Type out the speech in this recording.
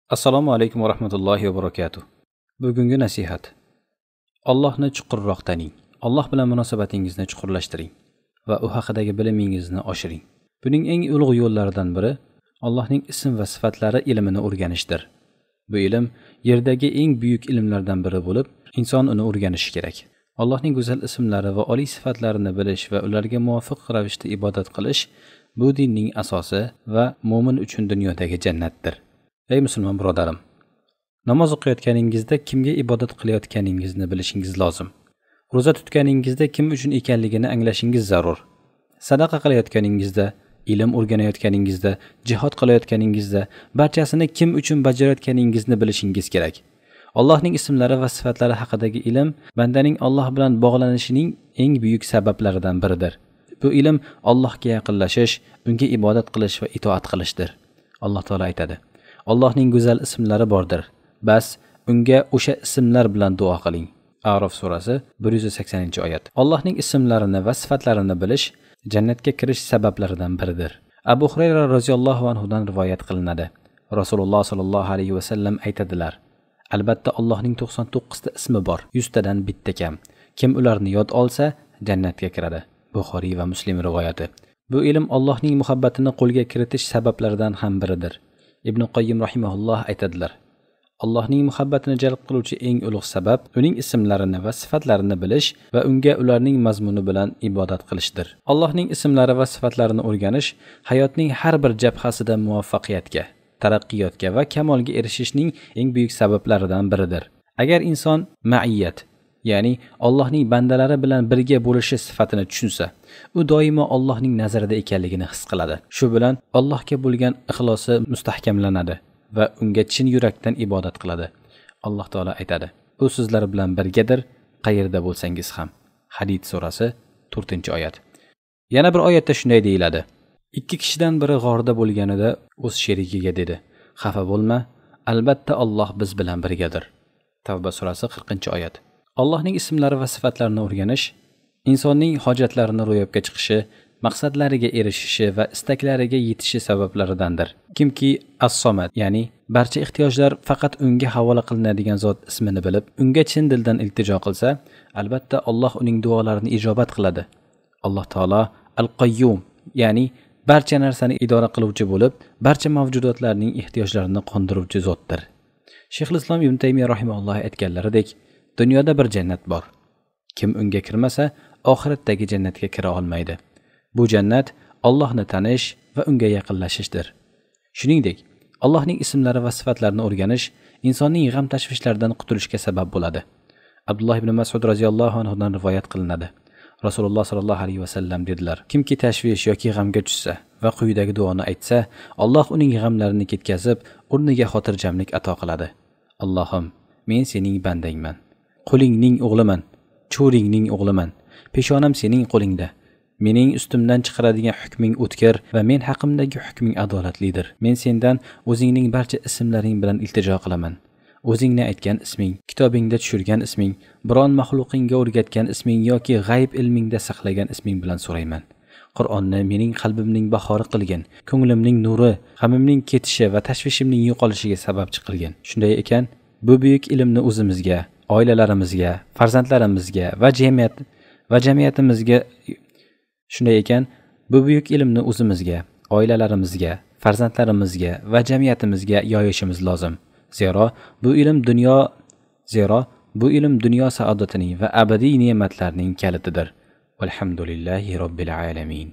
Assalomu alaykum va rahmatullohi va barakatuh. Bugungi nasihat. Allohni chuqurroq taning. Alloh bilan munosabatingizni chuqurlashtiring va u haqidagi bilimingizni oshiring. Buning eng ulug' yo'llaridan biri Allohning ism va sifatlari ilmini o'rganishdir. Bu ilm yerdagi eng buyuk ilmlardan biri bo'lib, inson uni o'rganishi kerak. Allohning go'zal ismlari va oliy sifatlarini bilish va ularga muvofiq ravishda ibodat qilish bu dinning asosi va mu'min uchun dunyodagi jannatdir. Ey musulmon birodarim, namoz o'qiyotganingizda kimga ibodat qilayotganingizni bilishingiz lozim. Ro'za tutganingizda kim uchun ekanligini anglashingiz zarur. Sadaqa qilayotganingizda, ilm o'rganayotganingizda, jihad qilayotganingizda barchasini kim uchun bajarayotganingizni bilishingiz kerak. Allohning ismlari va sifatlari haqidagi ilm bandaning Alloh bilan bog'lanishining eng buyuk sabablaridan biridir. Bu ilm Allohga yaqinlashish, unga ibodat qilish va itoat qilishdir. Alloh taolo aytadi: Allohning go'zal ismlari bordir. Bas unga o'sha ismlar bilan duo qiling. A'rof surasi 180-oyat. Allohning ismlarini va sifatlarini bilish jannatga kirish sabablaridan biridir. Abu Hurayra roziyallohu anhu dan rivoyat qilinadi. Rasululloh sollallohu alayhi va sallam aytadilar: Albatta Allohning 99 ta ismi bor, 100 tadan bitta kam. Kim ularni yod olsa, jannatga kiradi. Buxoriy va Muslim rivoyati. Bu ilm Allohning muhabbatini qo'lga kiritish sabablaridan ham biridir. Ibn Qoyyim rahimahulloh aytadilar: Allohning muhabbatini jalb qiluvchi eng ulug' sabab uning ismlarini va sifatlarini bilish va unga ularning mazmuni bilan ibodat qilishdir. Allohning ismlari va sifatlarini o'rganish hayotning har bir jabhasida muvaffaqiyatga, taraqqiyotga va kamolga erishishning eng buyuk sabablaridan biridir. Agar inson ma'iyat, ya'ni Allohning bandalari bilan birga bo'lishi sifatini tushunsa, u doimo Allohning nazarida ekanligini his qiladi. Shu bilan Allohga bo'lgan ixlosi mustahkamlanadi va unga chin yurakdan ibodat qiladi. Alloh taolo aytadi: "U sizlar bilan birgadir, qayerda bo'lsangiz ham." Hadid surasi 4-oyat. Yana bir oyatda shunday deyiladi: Ikki kishidan biri g'orda bo'lganida o'z sherigiga dedi: "Xafa bo'lma, albatta Alloh biz bilan birgadir." Tavba surasi 40-oyat. Allohning ismlari va sifatlarini o'rganish insonning hojatlarini ro'yobga chiqishi, maqsadlariga erishishi va istaklariga yetishi sabablaridandir. Kimki As-Somad, ya'ni barcha ehtiyojlar faqat unga havola qilinadigan zot ismini bilib, unga chin dildan iltijo qilsa, albatta Alloh uning duolarini ijobat qiladi. Alloh taolo Al-Qayyum, ya'ni barcha narsani idora qiluvchi bo'lib, barcha mavjudotlarning ehtiyojlarini qondiruvchi zotdir. Shayxul Islom Ibn Taymiyo rahimahulloh aytganlaridek, dunyoda bir jannat bor. Kim unga kirmasa, oxiratdagi jannatga kira olmaydi. Bu jannat Allohni tanish va unga yaqinlashishdir. Shuningdek, Allohning ismlari va sifatlarini o'rganish insonning g'am tashvishlaridan qutulishiga sabab bo'ladi. Abdulloh ibn Mas'ud roziyallohu anhu dan rivoyat qilinadi. Rasululloh sollallohu alayhi va sallam dedilar: Kimki tashvish yoki g'amga tushsa va quyidagi duoni aytsa, Alloh uning g'amlarini ketkazib, o'rniga xotirjamlik ato qiladi. Allohim, men sening bandangman. Qo'lingning o'g'liman, cho'ringning o'g'liman. Peshonam sening qo'lingda. Mening ustimdan chiqaradigan hukming o'tkir va men haqimdagi hukming adolatlidir. Men sendan o'zingning barcha ismlaring bilan iltijo qilaman. O'zingni aytgan isming, kitobingda tushirgan isming, biron maxluqingga o'rgatgan isming yoki g'ayb ilmingda saqlagan isming bilan so'rayman. Qur'onni mening qalbimning bahori qilgin, ko'nglimning nuri, g'amimning ketishi va tashvishimning yo'qolishiga sababchi qilgin. Shunday ekan, bu buyuk ilmni o'zimizga, oilalarimizga, farzandlarimizga va jamiyatimizga Shunday ekan, bu buyuk ilmni o'zimizga, oilalarimizga, farzandlarimizga va jamiyatimizga yoyishimiz lozim. Zero bu ilm dunyo saodatining va abadiy ne'matlarning kalitidir. Alhamdulillahi robbil alamin.